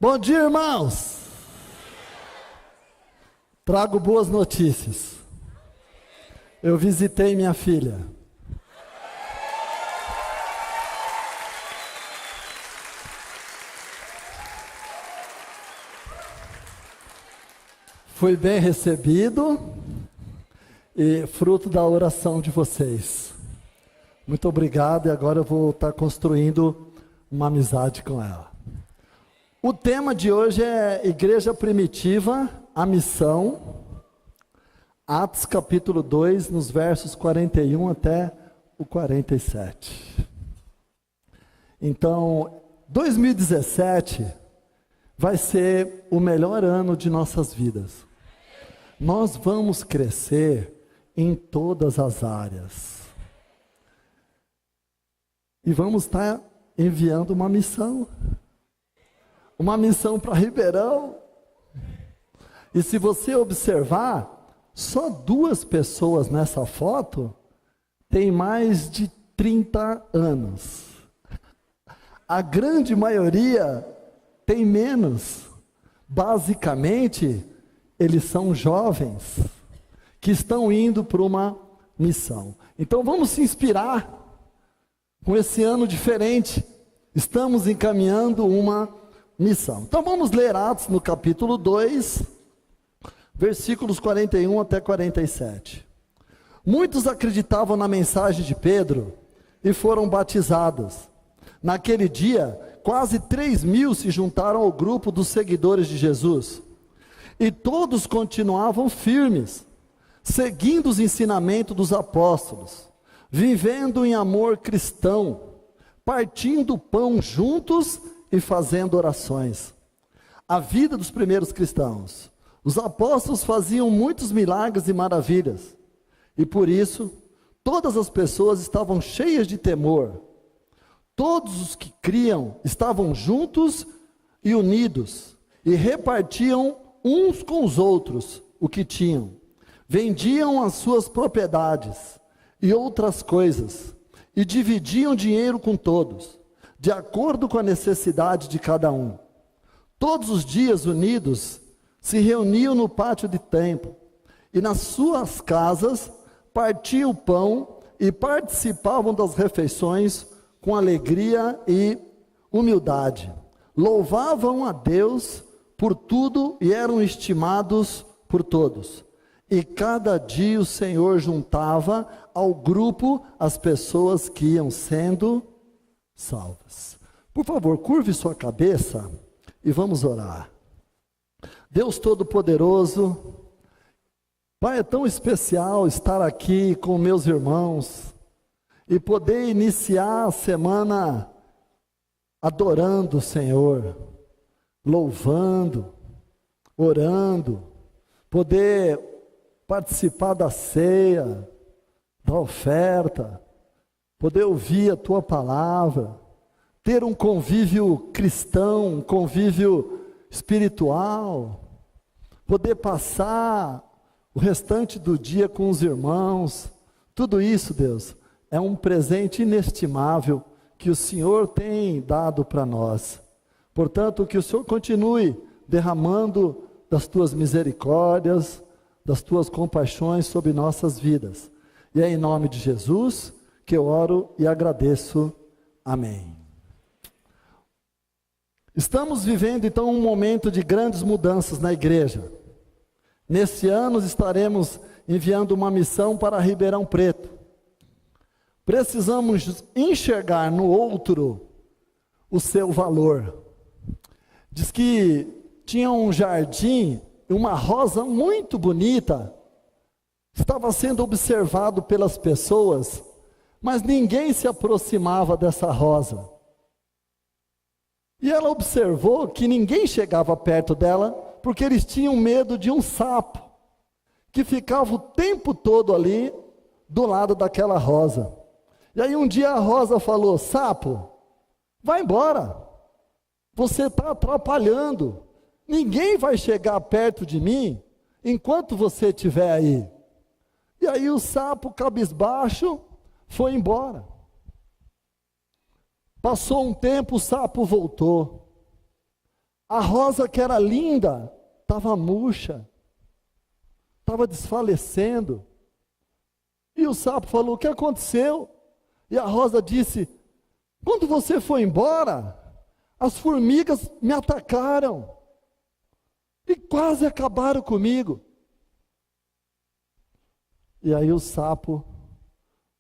Bom dia, irmãos. Trago boas notícias. Eu visitei minha filha. Fui bem recebido e fruto da oração de vocês. Muito obrigado, e agora eu vou estar construindo uma amizade com ela. O tema de hoje é Igreja Primitiva, a Missão, Atos capítulo 2, nos versos 41 até o 47. Então, 2017 vai ser o melhor ano de nossas vidas. Nós vamos crescer em todas as áreas. E vamos estar enviando uma missão para Ribeirão. E se você observar, só 2 pessoas nessa foto têm mais de 30 anos. A grande maioria tem menos. Basicamente, eles são jovens que estão indo para uma missão. Então vamos se inspirar com esse ano diferente. Estamos encaminhando uma missão. Então vamos ler Atos no capítulo 2, versículos 41 até 47. Muitos acreditavam na mensagem de Pedro e foram batizados. Naquele dia, quase 3.000 se juntaram ao grupo dos seguidores de Jesus. E todos continuavam firmes, seguindo os ensinamentos dos apóstolos, vivendo em amor cristão, partindo o pão juntos e fazendo orações. A vida dos primeiros cristãos. Os apóstolos faziam muitos milagres e maravilhas, e por isso, todas as pessoas estavam cheias de temor. Todos os que criam estavam juntos e unidos, e repartiam uns com os outros o que tinham. Vendiam as suas propriedades e outras coisas, e dividiam dinheiro com todos, de acordo com a necessidade de cada um. Todos os dias unidos, se reuniam no pátio de templo, e nas suas casas partiam o pão e participavam das refeições com alegria e humildade. Louvavam a Deus por tudo e eram estimados por todos. E cada dia o Senhor juntava ao grupo as pessoas que iam sendo salvas. Por favor, curve sua cabeça e vamos orar. Deus Todo-Poderoso, Pai, é tão especial estar aqui com meus irmãos e poder iniciar a semana adorando o Senhor, louvando, orando, poder participar da ceia, da oferta, poder ouvir a Tua palavra, ter um convívio cristão, um convívio espiritual, poder passar o restante do dia com os irmãos. Tudo isso, Deus, é um presente inestimável que o Senhor tem dado para nós. Portanto, que o Senhor continue derramando das Tuas misericórdias, das Tuas compaixões sobre nossas vidas. E é em nome de Jesus que eu oro e agradeço. Amém. Estamos vivendo então um momento de grandes mudanças na igreja. Nesse ano estaremos enviando uma missão para Ribeirão Preto. Precisamos enxergar no outro o seu valor. Diz que tinha um jardim, uma rosa muito bonita, estava sendo observado pelas pessoas, mas ninguém se aproximava dessa rosa. E ela observou que ninguém chegava perto dela, porque eles tinham medo de um sapo, que ficava o tempo todo ali, do lado daquela rosa. E aí um dia a rosa falou: sapo, vai embora, você está atrapalhando, ninguém vai chegar perto de mim, enquanto você estiver aí. E aí o sapo, cabisbaixo, foi embora. Passou um tempo, o sapo voltou. A rosa que era linda, estava murcha, estava desfalecendo. E o sapo falou: o que aconteceu? E a rosa disse: quando você foi embora, as formigas me atacaram e quase acabaram comigo. E aí o sapo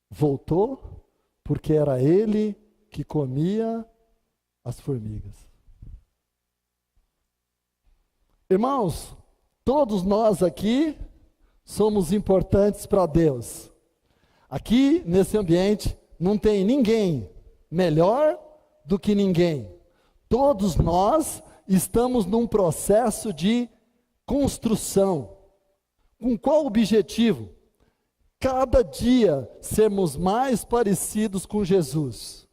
voltou, porque era ele que comia as formigas. Irmãos, todos nós aqui somos importantes para Deus. Aqui, nesse ambiente, não tem ninguém melhor do que ninguém. Todos nós estamos num processo de construção. Com qual objetivo? Cada dia sermos mais parecidos com Jesus.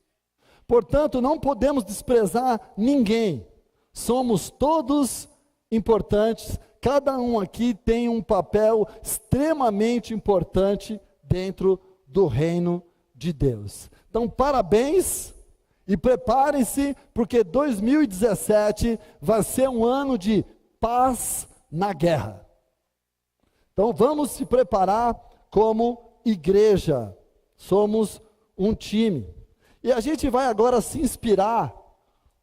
Portanto, não podemos desprezar ninguém. Somos todos importantes. Cada um aqui tem um papel extremamente importante dentro do reino de Deus. Então, parabéns e preparem-se, porque 2017 vai ser um ano de paz na guerra. Então, vamos se preparar como igreja. Somos um time. E a gente vai agora se inspirar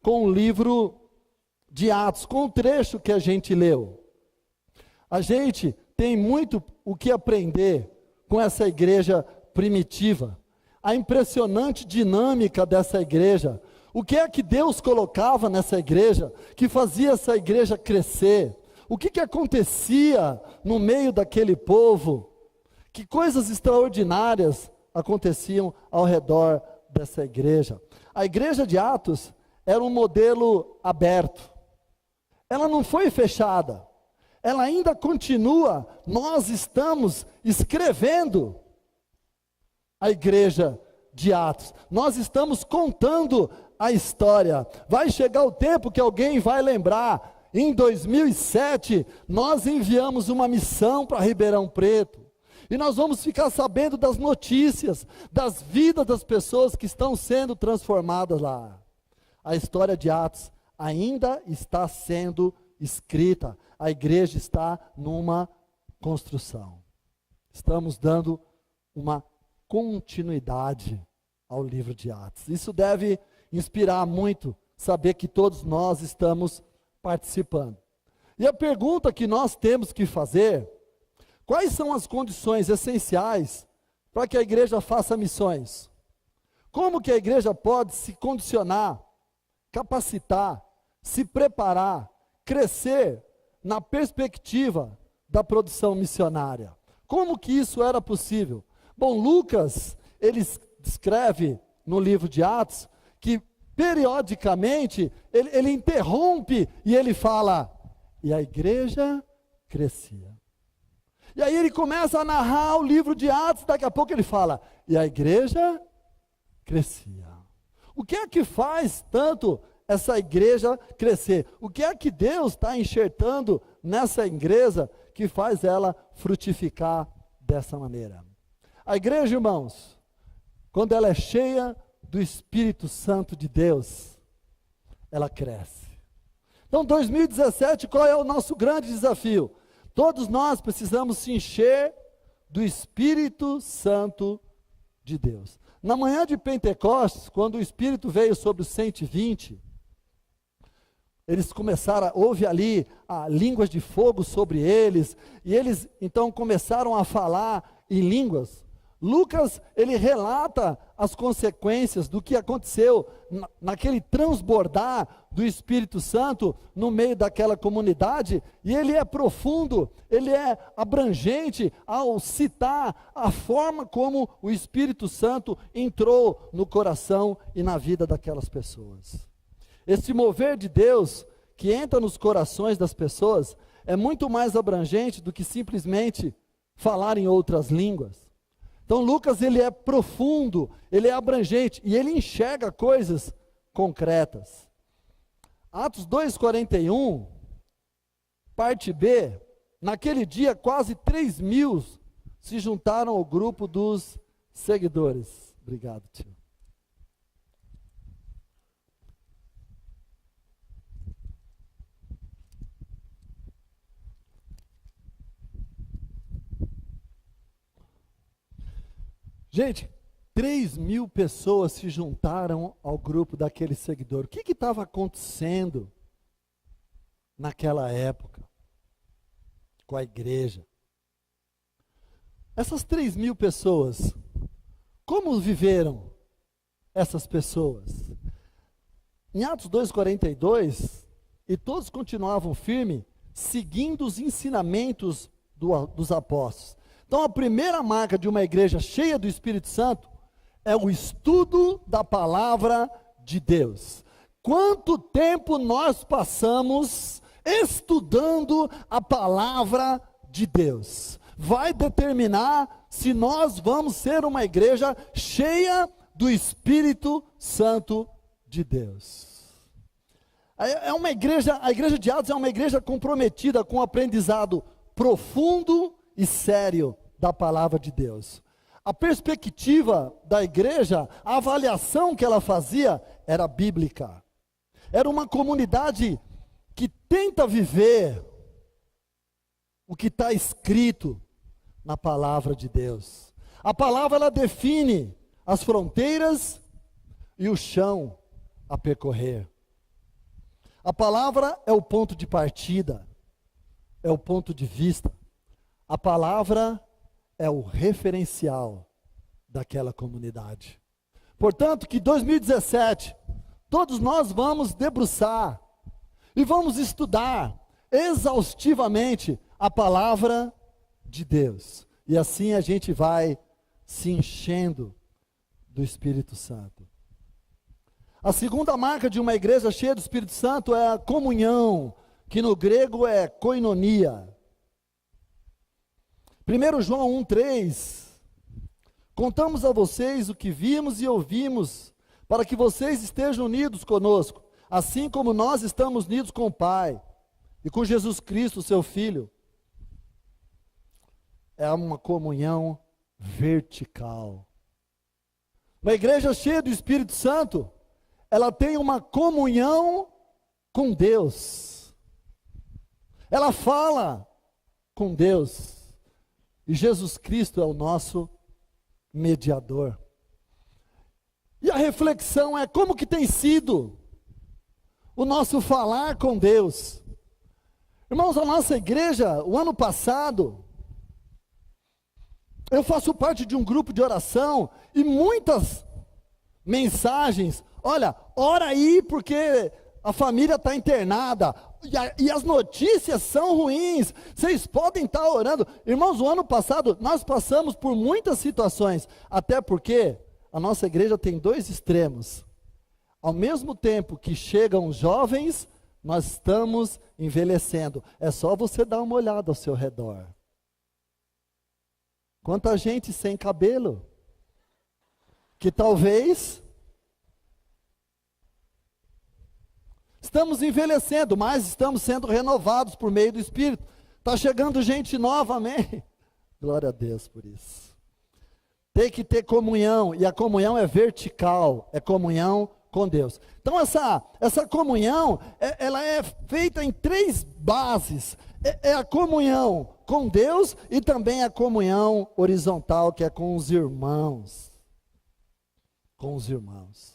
com o livro de Atos, com o trecho que a gente leu. A gente tem muito o que aprender com essa igreja primitiva. A impressionante dinâmica dessa igreja. O que é que Deus colocava nessa igreja que fazia essa igreja crescer? O que acontecia no meio daquele povo? Que coisas extraordinárias aconteciam ao redor dessa igreja? A igreja de Atos era um modelo aberto. Ela não foi fechada. Ela ainda continua. Nós estamos escrevendo a igreja de Atos. Nós estamos contando a história. Vai chegar o tempo que alguém vai lembrar. Em 2007, nós enviamos uma missão para Ribeirão Preto. E nós vamos ficar sabendo das notícias, das vidas das pessoas que estão sendo transformadas lá. A história de Atos ainda está sendo escrita. A igreja está numa construção. Estamos dando uma continuidade ao livro de Atos. Isso deve inspirar muito, saber que todos nós estamos participando. E a pergunta que nós temos que fazer: quais são as condições essenciais para que a igreja faça missões? Como que a igreja pode se condicionar, capacitar, se preparar, crescer na perspectiva da produção missionária? Como que isso era possível? Bom, Lucas, ele descreve no livro de Atos que periodicamente ele interrompe e ele fala: e a igreja crescia. E aí ele começa a narrar o livro de Atos, daqui a pouco ele fala: e a igreja crescia. O que é que faz tanto essa igreja crescer? O que é que Deus está enxertando nessa igreja que faz ela frutificar dessa maneira? A igreja, irmãos, quando ela é cheia do Espírito Santo de Deus, ela cresce. Então, 2017, qual é o nosso grande desafio? Todos nós precisamos se encher do Espírito Santo de Deus. Na manhã de Pentecostes, quando o Espírito veio sobre os 120, eles começaram, houve ali línguas de fogo sobre eles, e eles então começaram a falar em línguas. Lucas, ele relata as consequências do que aconteceu naquele transbordar do Espírito Santo no meio daquela comunidade, e ele é profundo, ele é abrangente ao citar a forma como o Espírito Santo entrou no coração e na vida daquelas pessoas. Esse mover de Deus que entra nos corações das pessoas é muito mais abrangente do que simplesmente falar em outras línguas. Então Lucas, ele é profundo, ele é abrangente e ele enxerga coisas concretas. Atos 2:41, parte B, naquele dia quase 3.000 se juntaram ao grupo dos seguidores. Obrigado, tio. Gente, 3.000 pessoas se juntaram ao grupo daquele seguidor. O que estava acontecendo naquela época com a igreja? Essas 3.000 pessoas, como viveram essas pessoas? Em Atos 2,42, e todos continuavam firmes, seguindo os ensinamentos dos apóstolos. Então, a primeira marca de uma igreja cheia do Espírito Santo é o estudo da palavra de Deus. Quanto tempo nós passamos estudando a palavra de Deus? Vai determinar se nós vamos ser uma igreja cheia do Espírito Santo de Deus. A igreja de Atos é uma igreja comprometida com o aprendizado profundo e sério da palavra de Deus. A perspectiva da igreja, a avaliação que ela fazia era bíblica. Era uma comunidade que tenta viver o que está escrito na palavra de Deus. A palavra, ela define as fronteiras e o chão a percorrer. A palavra é o ponto de partida, é o ponto de vista. A palavra é o referencial daquela comunidade. Portanto, que 2017, todos nós vamos debruçar e vamos estudar exaustivamente a palavra de Deus. E assim a gente vai se enchendo do Espírito Santo. A segunda marca de uma igreja cheia do Espírito Santo é a comunhão, que no grego é koinonia. 1 João 1,3, contamos a vocês o que vimos e ouvimos, para que vocês estejam unidos conosco, assim como nós estamos unidos com o Pai e com Jesus Cristo, seu Filho. É uma comunhão vertical. Uma igreja cheia do Espírito Santo, ela tem uma comunhão com Deus. Ela fala com Deus. E Jesus Cristo é o nosso mediador. E a reflexão é como que tem sido o nosso falar com Deus. Irmãos, a nossa igreja, o ano passado, eu faço parte de um grupo de oração e muitas mensagens, olha, ora aí porque a família está internada, e as notícias são ruins, vocês podem estar orando. Irmãos, o ano passado nós passamos por muitas situações, até porque a nossa igreja tem dois extremos. Ao mesmo tempo que chegam jovens, nós estamos envelhecendo. É só você dar uma olhada ao seu redor. Quanta gente sem cabelo, que talvez estamos envelhecendo, mas estamos sendo renovados por meio do Espírito. Está chegando gente nova, amém? Glória a Deus por isso. Tem que ter comunhão, e a comunhão é vertical, é comunhão com Deus. Então essa comunhão, ela é feita em três bases. É a comunhão com Deus e também a comunhão horizontal, que é com os irmãos. Com os irmãos.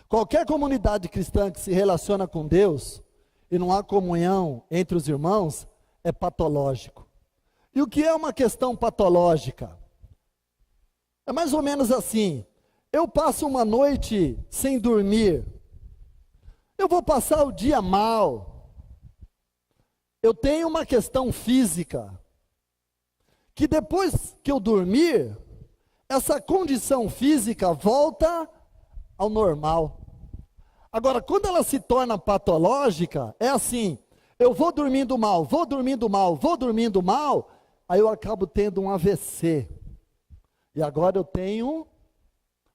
Qualquer comunidade cristã que se relaciona com Deus e não há comunhão entre os irmãos, é patológico. E o que é uma questão patológica? É mais ou menos assim: eu passo uma noite sem dormir, eu vou passar o dia mal, eu tenho uma questão física, que depois que eu dormir, essa condição física volta ao normal. Agora, quando ela se torna patológica, é assim: eu vou dormindo mal, vou dormindo mal, vou dormindo mal, aí eu acabo tendo um AVC. E agora eu tenho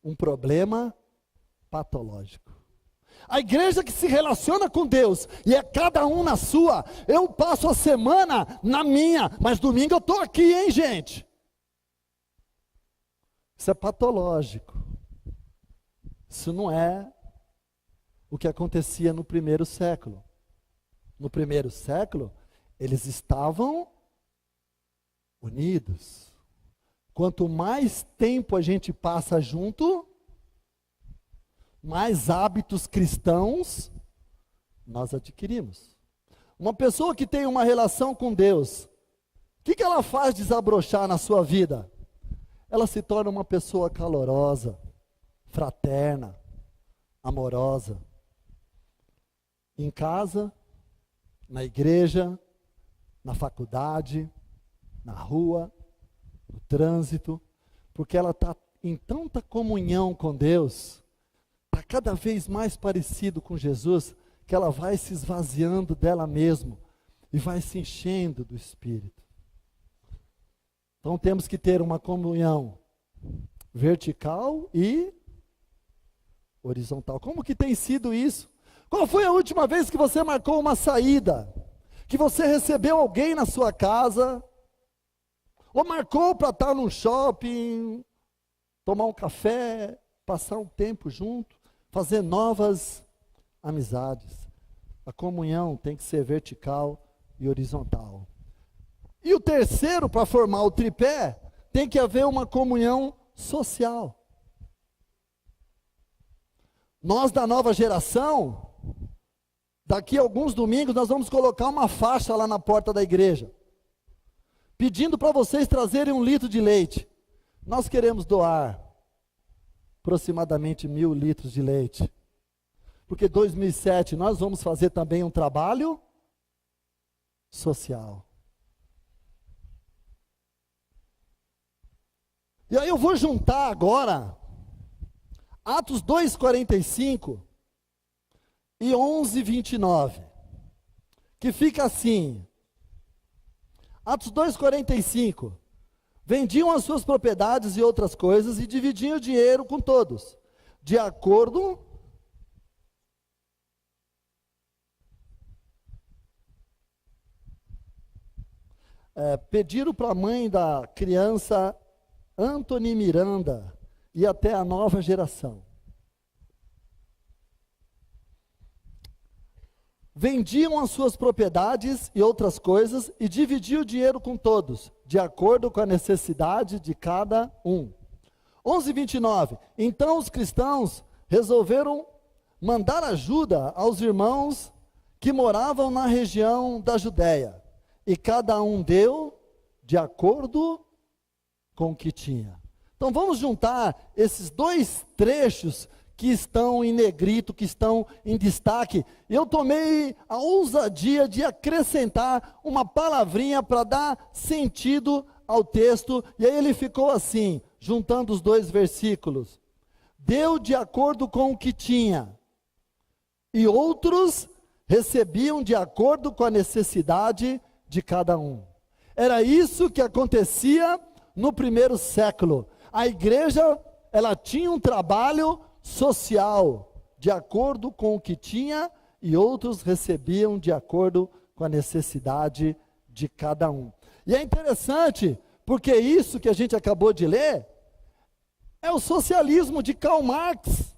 um problema patológico. A igreja que se relaciona com Deus, e é cada um na sua, eu passo a semana na minha, mas domingo eu estou aqui, hein, gente? Isso é patológico. Isso não é o que acontecia no primeiro século. No primeiro século, eles estavam unidos. Quanto mais tempo a gente passa junto, mais hábitos cristãos nós adquirimos. Uma pessoa que tem uma relação com Deus, o que ela faz desabrochar na sua vida? Ela se torna uma pessoa calorosa, fraterna, amorosa. Em casa, na igreja, na faculdade, na rua, no trânsito, porque ela está em tanta comunhão com Deus, está cada vez mais parecido com Jesus, que ela vai se esvaziando dela mesma e vai se enchendo do Espírito. Então temos que ter uma comunhão vertical e horizontal. Como que tem sido isso? Qual foi a última vez que você marcou uma saída? Que você recebeu alguém na sua casa? Ou marcou para estar num shopping, tomar um café, passar um tempo junto, fazer novas amizades? A comunhão tem que ser vertical e horizontal. E o terceiro, para formar o tripé, tem que haver uma comunhão social. Nós da nova geração, daqui a alguns domingos, nós vamos colocar uma faixa lá na porta da igreja, pedindo para vocês trazerem 1 litro de leite. Nós queremos doar aproximadamente 1.000 litros de leite, porque 2007 nós vamos fazer também um trabalho social. E aí eu vou juntar agora Atos 2:45 e 11:29, que fica assim. Atos 2:45, vendiam as suas propriedades e outras coisas e dividiam o dinheiro com todos, de acordo pediram para a mãe da criança Antony Miranda e até a nova geração. Vendiam as suas propriedades e outras coisas e dividiam o dinheiro com todos, de acordo com a necessidade de cada um. 11:29. Então os cristãos resolveram mandar ajuda aos irmãos que moravam na região da Judéia, e cada um deu de acordo com o que tinha. Então vamos juntar esses dois trechos que estão em negrito, que estão em destaque. Eu tomei a ousadia de acrescentar uma palavrinha para dar sentido ao texto, e aí ele ficou assim, juntando os dois versículos. Deu de acordo com o que tinha, e outros recebiam de acordo com a necessidade de cada um. Era isso que acontecia no primeiro século. A igreja, ela tinha um trabalho social, de acordo com o que tinha, e outros recebiam de acordo com a necessidade de cada um. E é interessante, porque isso que a gente acabou de ler, é o socialismo de Karl Marx,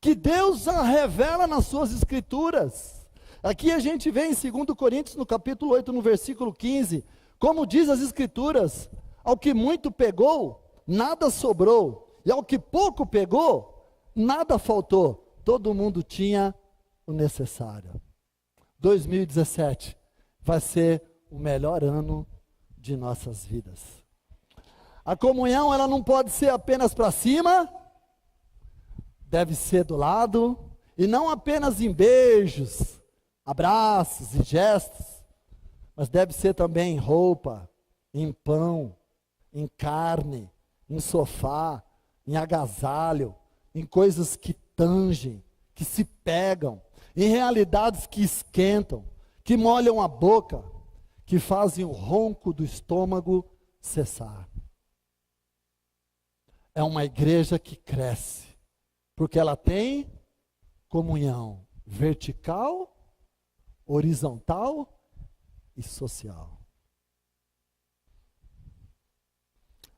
que Deus a revela nas suas escrituras. Aqui a gente vê em 2 Coríntios, no capítulo 8, no versículo 15, como diz as escrituras, ao que muito pegou, nada sobrou, e ao que pouco pegou, nada faltou. Todo mundo tinha o necessário. 2017 vai ser o melhor ano de nossas vidas. A comunhão, ela não pode ser apenas para cima, deve ser do lado, e não apenas em beijos, abraços e gestos, mas deve ser também em roupa, em pão, em carne, em sofá, em agasalho, em coisas que tangem, que se pegam, em realidades que esquentam, que molham a boca, que fazem o ronco do estômago cessar. É uma igreja que cresce, porque ela tem comunhão vertical, horizontal e social.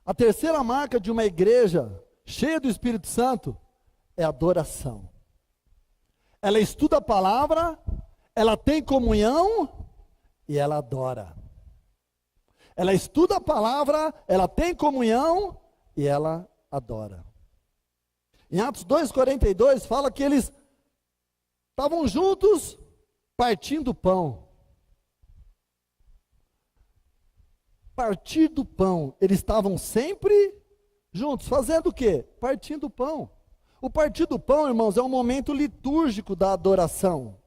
A terceira marca de uma igreja cheia do Espírito Santo é adoração. Ela estuda a palavra, ela tem comunhão e ela adora. Ela estuda a palavra, ela tem comunhão e ela adora. Em Atos 2,42 fala que eles estavam juntos partindo pão. Partir do pão. Eles estavam sempre juntos. Fazendo o quê? Partindo pão. O partir do pão, irmãos, é um momento litúrgico da adoração.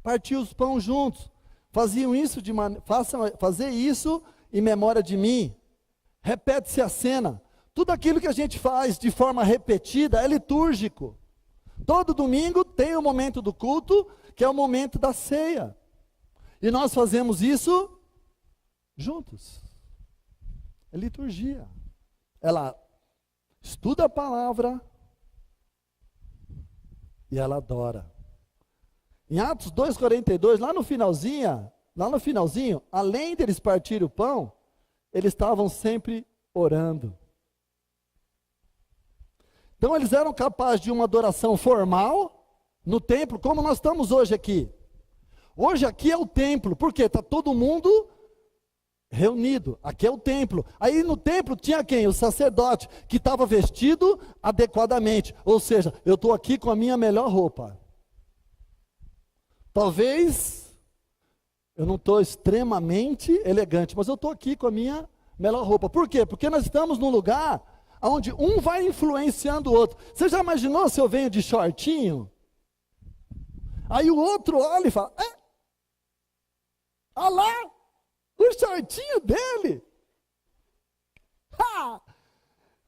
Partir os pão juntos. Faziam isso fazer isso em memória de mim. Repete-se a cena. Tudo aquilo que a gente faz de forma repetida é litúrgico. Todo domingo tem o momento do culto, que é o momento da ceia. E nós fazemos isso juntos. É liturgia. Ela estuda a palavra e ela adora. Em Atos 2,42, lá no finalzinho, além deles partirem o pão, eles estavam sempre orando. Então eles eram capazes de uma adoração formal no templo, como nós estamos hoje aqui. Hoje aqui é o templo, porque está todo mundo reunido, aqui é o templo. Aí no templo tinha quem? O sacerdote, que estava vestido adequadamente. Ou seja, eu estou aqui com a minha melhor roupa. Talvez eu não estou extremamente elegante, mas eu estou aqui com a minha melhor roupa. Por quê? Porque nós estamos num lugar onde um vai influenciando o outro. Você já imaginou se eu venho de shortinho? Aí o outro olha e fala, olha lá, o shortinho dele. Ha!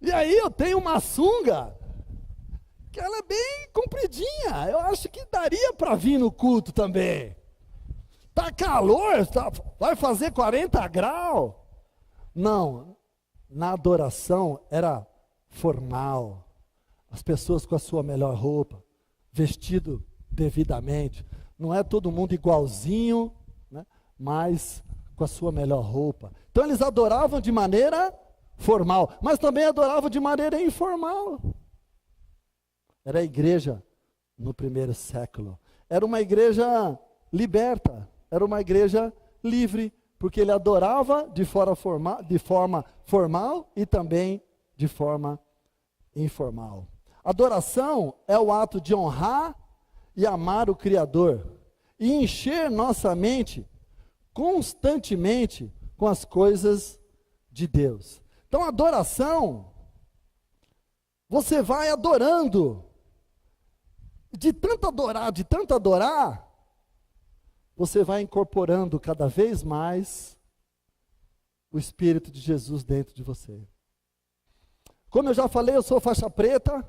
E aí eu tenho uma sunga, que ela é bem compridinha. Eu acho que daria para vir no culto também. Tá calor, vai fazer 40 graus. Não, na adoração era formal. As pessoas com a sua melhor roupa, vestido devidamente. Não é todo mundo igualzinho, né, mas com a sua melhor roupa. Então eles adoravam de maneira formal, mas também adoravam de maneira informal. Era a igreja no primeiro século. Era uma igreja liberta, era uma igreja livre, porque ele adorava de forma formal e também de forma informal. Adoração é o ato de honrar e amar o Criador e encher nossa mente constantemente com as coisas de Deus. Então, adoração, você vai adorando, de tanto adorar, você vai incorporando cada vez mais o Espírito de Jesus dentro de você. Como eu já falei, eu sou faixa preta.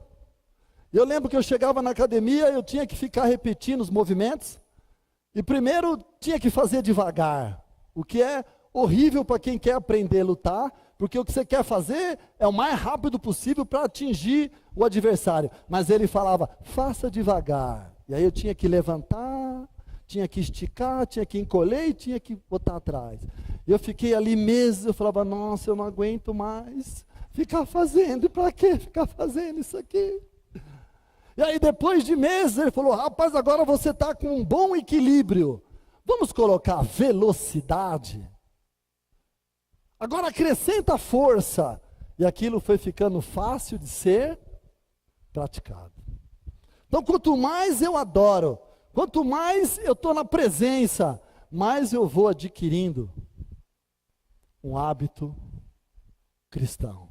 Eu lembro que eu chegava na academia, eu tinha que ficar repetindo os movimentos. E primeiro tinha que fazer devagar, o que é horrível para quem quer aprender a lutar, porque o que você quer fazer é o mais rápido possível para atingir o adversário. Mas ele falava, faça devagar. E aí eu tinha que levantar, tinha que esticar, tinha que encolher e tinha que botar atrás. Eu fiquei ali meses, eu falava, nossa, eu não aguento mais ficar fazendo. Para que ficar fazendo isso aqui? E aí depois de meses ele falou, rapaz, agora você está com um bom equilíbrio. Vamos colocar velocidade. Agora acrescenta força. E aquilo foi ficando fácil de ser praticado. Então quanto mais eu adoro, quanto mais eu estou na presença, mais eu vou adquirindo um hábito cristão.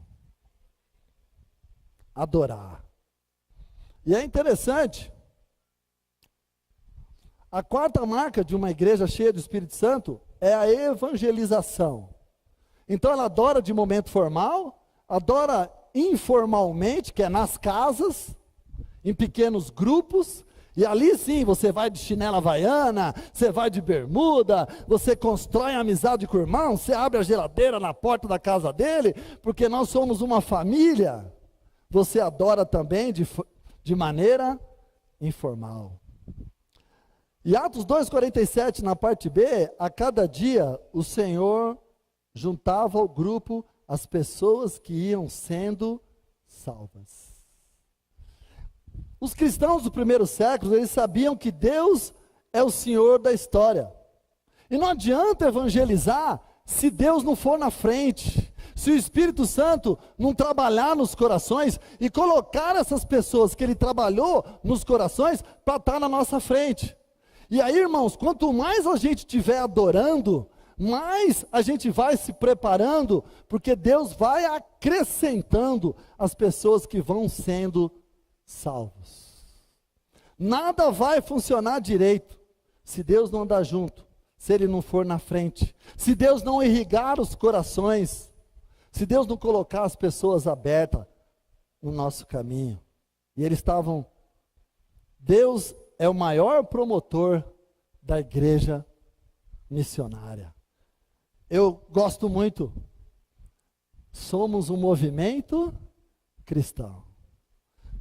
Adorar. E é interessante, a quarta marca de uma igreja cheia do Espírito Santo é a evangelização. Então ela adora de momento formal, adora informalmente, que é nas casas, em pequenos grupos, e ali sim você vai de chinela havaiana, você vai de bermuda, você constrói amizade com o irmão, você abre a geladeira na porta da casa dele, porque nós somos uma família. Você adora também de maneira informal. E Atos 2,47, na parte B, a cada dia o Senhor juntava ao grupo as pessoas que iam sendo salvas. Os cristãos do primeiro século, eles sabiam que Deus é o Senhor da história. E não adianta evangelizar se Deus não for na frente, se o Espírito Santo não trabalhar nos corações e colocar essas pessoas que Ele trabalhou nos corações para estar na nossa frente. E aí, irmãos, quanto mais a gente estiver adorando, mais a gente vai se preparando, porque Deus vai acrescentando as pessoas que vão sendo salvos. Nada vai funcionar direito se Deus não andar junto, se Ele não for na frente, se Deus não irrigar os corações, se Deus não colocar as pessoas abertas no nosso caminho. E eles estavam, Deus é o maior promotor da igreja missionária. Eu gosto muito, somos um movimento cristão.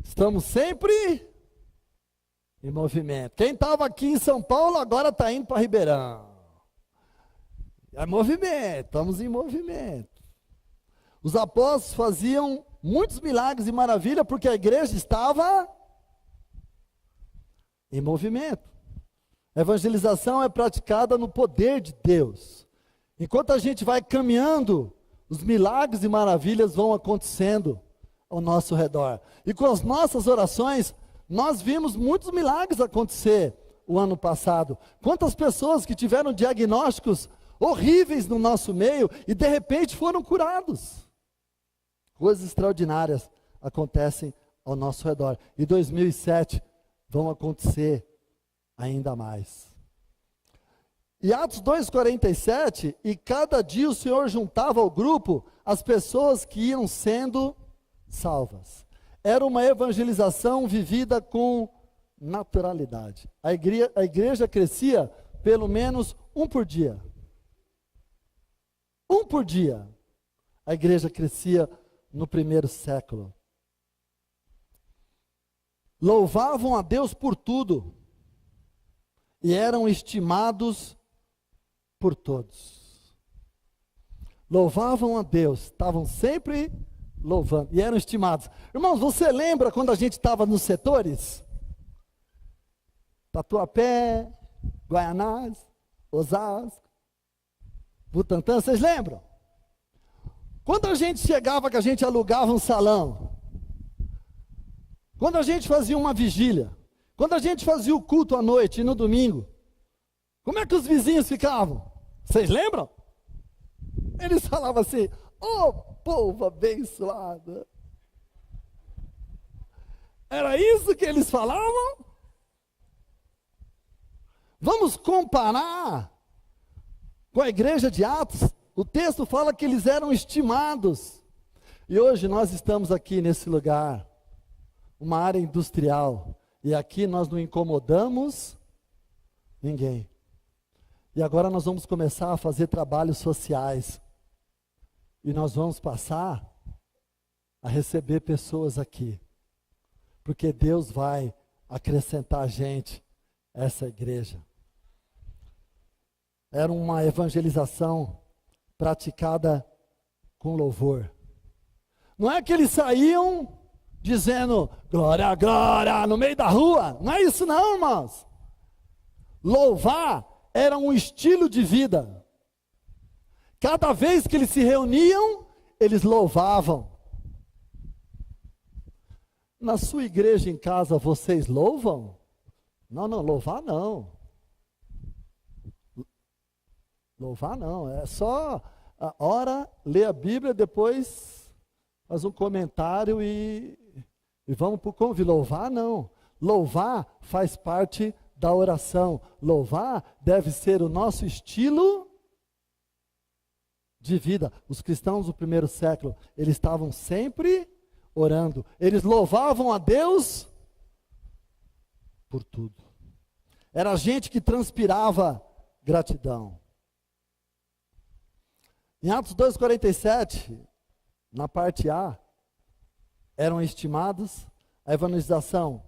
Estamos sempre em movimento. Quem estava aqui em São Paulo agora está indo para Ribeirão. É movimento, estamos em movimento. Os apóstolos faziam muitos milagres e maravilhas porque a igreja estava em movimento. A evangelização é praticada no poder de Deus. Enquanto a gente vai caminhando, os milagres e maravilhas vão acontecendo ao nosso redor. E com as nossas orações, nós vimos muitos milagres acontecer o ano passado. Quantas pessoas que tiveram diagnósticos horríveis no nosso meio e de repente foram curados. Coisas extraordinárias acontecem ao nosso redor. E 2007 vão acontecer ainda mais. E Atos 2,47, e cada dia o Senhor juntava ao grupo as pessoas que iam sendo salvas. Era uma evangelização vivida com naturalidade. A igreja crescia pelo menos um por dia. Um por dia. A igreja crescia no primeiro século. Louvavam a Deus por tudo. E eram estimados por todos. Louvavam a Deus, estavam sempre louvando, e eram estimados. Irmãos, você lembra quando a gente estava nos setores? Tatuapé, Guaianás, Osasco, Butantã, vocês lembram? Quando a gente chegava, que a gente alugava um salão, quando a gente fazia uma vigília, quando a gente fazia o culto à noite e no domingo, como é que os vizinhos ficavam? Vocês lembram? Eles falavam assim: "Ô povo abençoado". Era isso que eles falavam? Vamos comparar com a igreja de Atos. O texto fala que eles eram estimados. E hoje nós estamos aqui nesse lugar, uma área industrial, e aqui nós não incomodamos ninguém. E agora nós vamos começar a fazer trabalhos sociais. E nós vamos passar a receber pessoas aqui. Porque Deus vai acrescentar a gente a essa igreja. Era uma evangelização praticada com louvor. Não é que eles saíam dizendo glória, glória, no meio da rua. Não é isso não, irmãos. Louvar era um estilo de vida. Cada vez que eles se reuniam, eles louvavam. Na sua igreja em casa, vocês louvam? Não, louvar não. Louvar não, é só a hora, lê a Bíblia, depois faz um comentário e vamos para o convite. Louvar não. Louvar faz parte da oração. Louvar deve ser o nosso estilo de vida. Os cristãos do primeiro século, eles estavam sempre orando. Eles louvavam a Deus por tudo. Era gente que transpirava gratidão. Em Atos 2,47, na parte A, eram estimados, a evangelização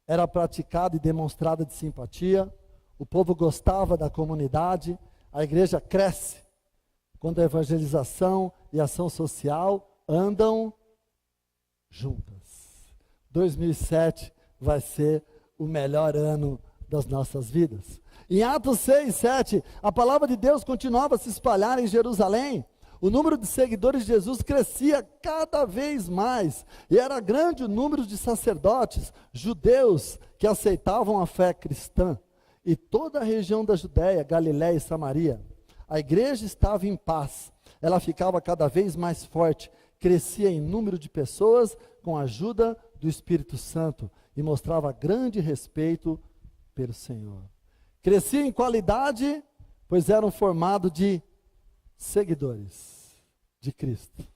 era praticada e demonstrada de simpatia, o povo gostava da comunidade, a igreja cresce quando a evangelização e a ação social andam juntas. 2007 vai ser o melhor ano das nossas vidas. Em Atos 6, 7, a palavra de Deus continuava a se espalhar em Jerusalém. O número de seguidores de Jesus crescia cada vez mais, e era grande o número de sacerdotes, judeus, que aceitavam a fé cristã. E toda a região da Judéia, Galiléia e Samaria, a igreja estava em paz. Ela ficava cada vez mais forte, crescia em número de pessoas com a ajuda do Espírito Santo e mostrava grande respeito pelo Senhor. Crescia em qualidade, pois eram formados de seguidores de Cristo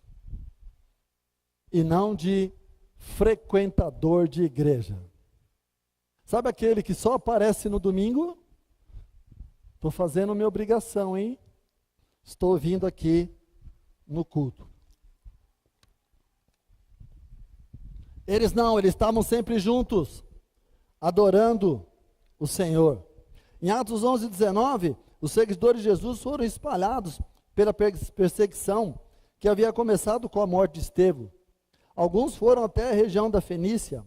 e não de frequentador de igreja. Sabe aquele que só aparece no domingo? Estou fazendo minha obrigação, hein? Estou vindo aqui no culto. Eles estavam sempre juntos, adorando o Senhor. Em Atos 11, 19, os seguidores de Jesus foram espalhados pela perseguição que havia começado com a morte de Estevão. Alguns foram até a região da Fenícia,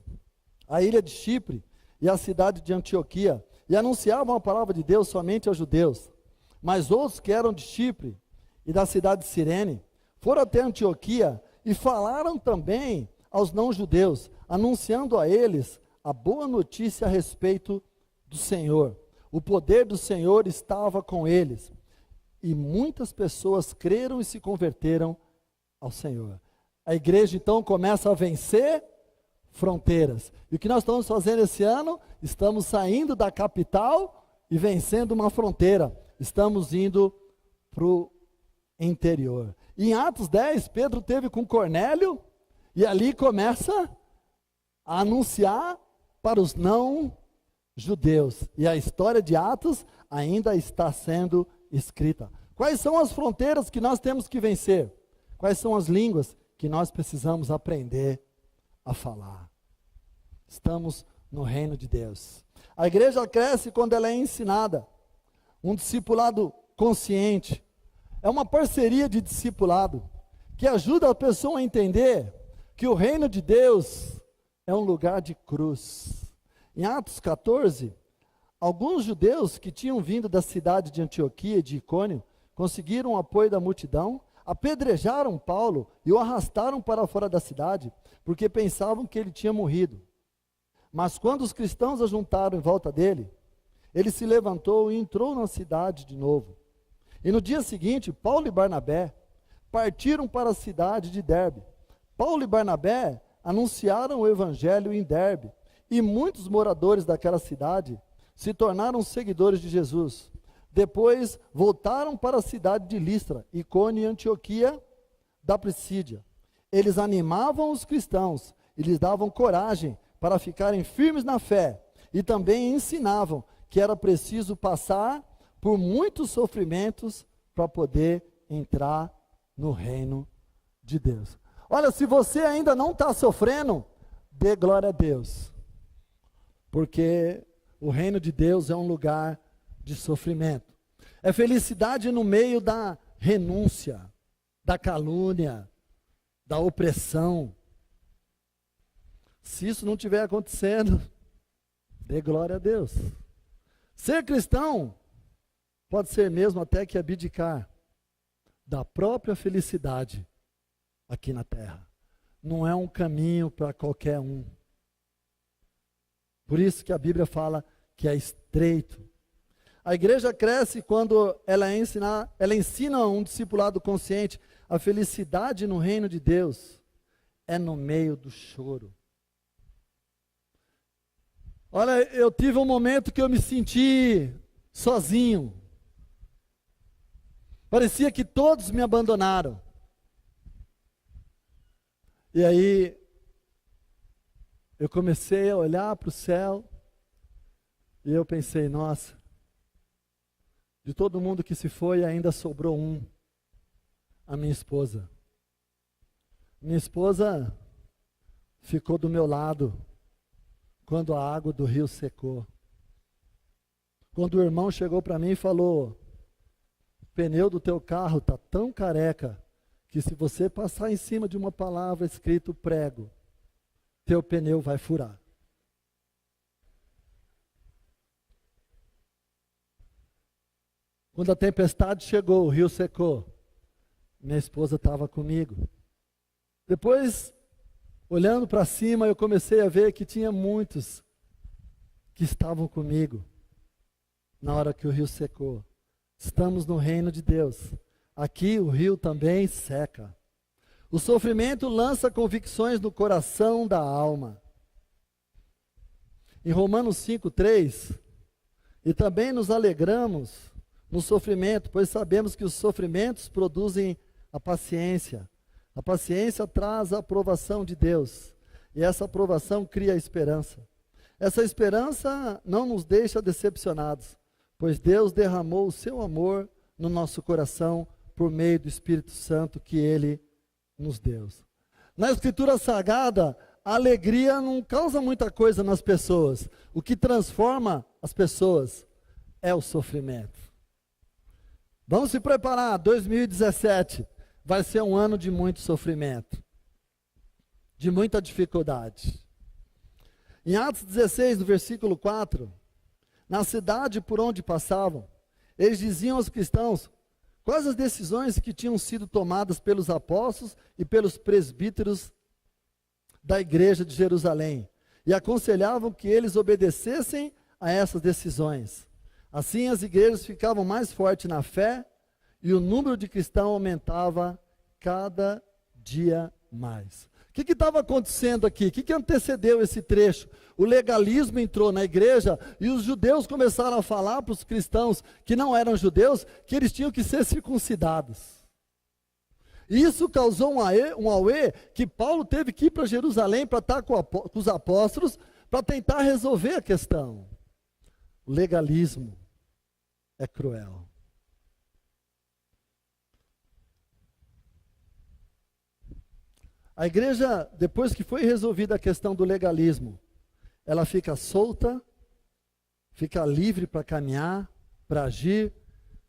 a ilha de Chipre e a cidade de Antioquia, e anunciavam a palavra de Deus somente aos judeus. Mas outros que eram de Chipre e da cidade de Cirene foram até Antioquia e falaram também aos não-judeus, anunciando a eles a boa notícia a respeito do Senhor. O poder do Senhor estava com eles, e muitas pessoas creram e se converteram ao Senhor. A igreja então começa a vencer fronteiras. E o que nós estamos fazendo esse ano? Estamos saindo da capital e vencendo uma fronteira. Estamos indo para o interior. E em Atos 10, Pedro teve com Cornélio, e ali começa a anunciar para os não-judeus. E a história de Atos ainda está sendo escrita. Quais são as fronteiras que nós temos que vencer? Quais são as línguas que nós precisamos aprender a falar? Estamos no reino de Deus. A igreja cresce quando ela é ensinada. Um discipulado consciente. É uma parceria de discipulado que ajuda a pessoa a entender que o reino de Deus é um lugar de cruz. Em Atos 14, alguns judeus que tinham vindo da cidade de Antioquia e de Icônio conseguiram o apoio da multidão, apedrejaram Paulo e o arrastaram para fora da cidade, porque pensavam que ele tinha morrido. Mas quando os cristãos ajuntaram em volta dele, ele se levantou e entrou na cidade de novo. E no dia seguinte, Paulo e Barnabé partiram para a cidade de Derbe. Paulo e Barnabé anunciaram o evangelho em Derbe, e muitos moradores daquela cidade se tornaram seguidores de Jesus. Depois voltaram para a cidade de Listra, Icônio e Antioquia da Pisídia. Eles animavam os cristãos e lhes davam coragem para ficarem firmes na fé, e também ensinavam que era preciso passar por muitos sofrimentos para poder entrar no reino de Deus. Olha, se você ainda não está sofrendo, dê glória a Deus, porque o reino de Deus é um lugar de sofrimento. É felicidade no meio da renúncia, da calúnia, da opressão. Se isso não estiver acontecendo, dê glória a Deus. Ser cristão pode ser mesmo até que abdicar da própria felicidade aqui na terra. Não é um caminho para qualquer um. Por isso que a Bíblia fala que é estreito. A igreja cresce quando ela ensina um discipulado consciente. A felicidade no reino de Deus é no meio do choro. Olha, eu tive um momento que eu me senti sozinho. Parecia que todos me abandonaram. E aí, eu comecei a olhar para o céu, e eu pensei, nossa, de todo mundo que se foi, ainda sobrou um, a minha esposa. Minha esposa ficou do meu lado, quando a água do rio secou. Quando o irmão chegou para mim e falou, o pneu do teu carro está tão careca, que se você passar em cima de uma palavra escrito prego, teu pneu vai furar. Quando a tempestade chegou, o rio secou. Minha esposa estava comigo. Depois, olhando para cima, eu comecei a ver que tinha muitos que estavam comigo na hora que o rio secou. Estamos no reino de Deus. Aqui o rio também seca. O sofrimento lança convicções no coração da alma. Em Romanos 5:3, e também nos alegramos no sofrimento, pois sabemos que os sofrimentos produzem a paciência. A paciência traz a aprovação de Deus, e essa aprovação cria a esperança. Essa esperança não nos deixa decepcionados, pois Deus derramou o seu amor no nosso coração por meio do Espírito Santo que Ele nos deu. Na Escritura Sagrada, a alegria não causa muita coisa nas pessoas. O que transforma as pessoas é o sofrimento. Vamos se preparar, 2017 vai ser um ano de muito sofrimento, de muita dificuldade. Em Atos 16, no versículo 4, na cidade por onde passavam, eles diziam aos cristãos quais as decisões que tinham sido tomadas pelos apóstolos e pelos presbíteros da igreja de Jerusalém, e aconselhavam que eles obedecessem a essas decisões. Assim as igrejas ficavam mais fortes na fé, e o número de cristãos aumentava cada dia mais. O que estava acontecendo aqui? O que antecedeu esse trecho? O legalismo entrou na igreja e os judeus começaram a falar para os cristãos que não eram judeus que eles tinham que ser circuncidados. E isso causou um auê que Paulo teve que ir para Jerusalém para estar com os apóstolos para tentar resolver a questão. O legalismo é cruel. A igreja, depois que foi resolvida a questão do legalismo, ela fica solta, fica livre para caminhar, para agir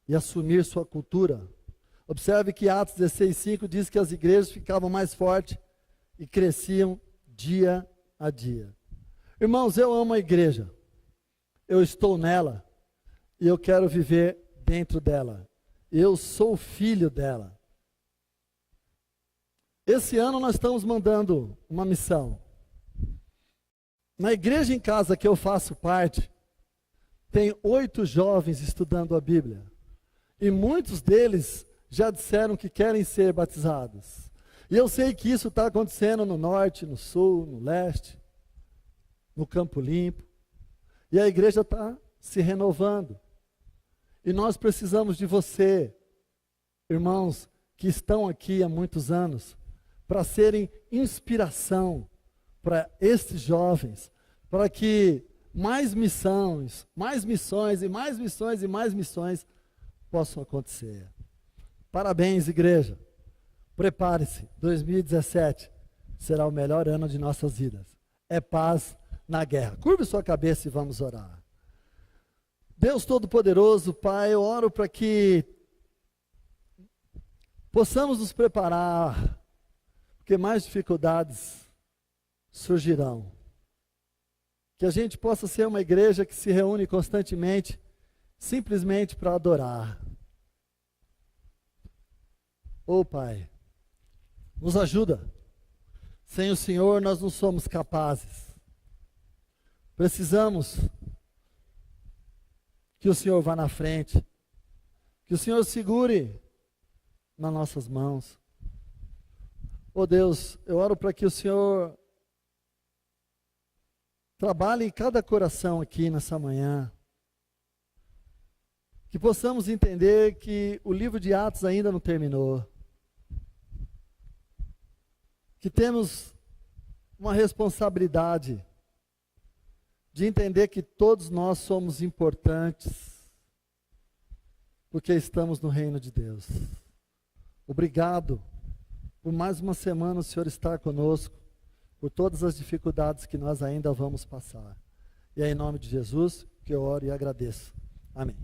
e assumir sua cultura. Observe que Atos 16:5 diz que as igrejas ficavam mais fortes e cresciam dia a dia. Irmãos, eu amo a igreja, eu estou nela e eu quero viver dentro dela. Eu sou filho dela. Esse ano nós estamos mandando uma missão. Na igreja em casa que eu faço parte, tem 8 jovens estudando a Bíblia. E muitos deles já disseram que querem ser batizados. E eu sei que isso está acontecendo no norte, no sul, no leste, no Campo Limpo. E a igreja está se renovando. E nós precisamos de você, irmãos, que estão aqui há muitos anos, para serem inspiração para estes jovens, para que mais missões e mais missões e mais missões possam acontecer. Parabéns, igreja. Prepare-se, 2017 será o melhor ano de nossas vidas. É paz na guerra. Curve sua cabeça e vamos orar. Deus Todo-Poderoso, Pai, eu oro para que possamos nos preparar, porque mais dificuldades surgirão. Que a gente possa ser uma igreja que se reúne constantemente, simplesmente para adorar. Oh Pai, nos ajuda. Sem o Senhor nós não somos capazes. Precisamos que o Senhor vá na frente, que o Senhor segure nas nossas mãos. Oh Deus, eu oro para que o Senhor trabalhe em cada coração aqui nessa manhã. Que possamos entender que o livro de Atos ainda não terminou. Que temos uma responsabilidade de entender que todos nós somos importantes, porque estamos no reino de Deus. Obrigado por mais uma semana o Senhor estar conosco, por todas as dificuldades que nós ainda vamos passar. E é em nome de Jesus que eu oro e agradeço. Amém.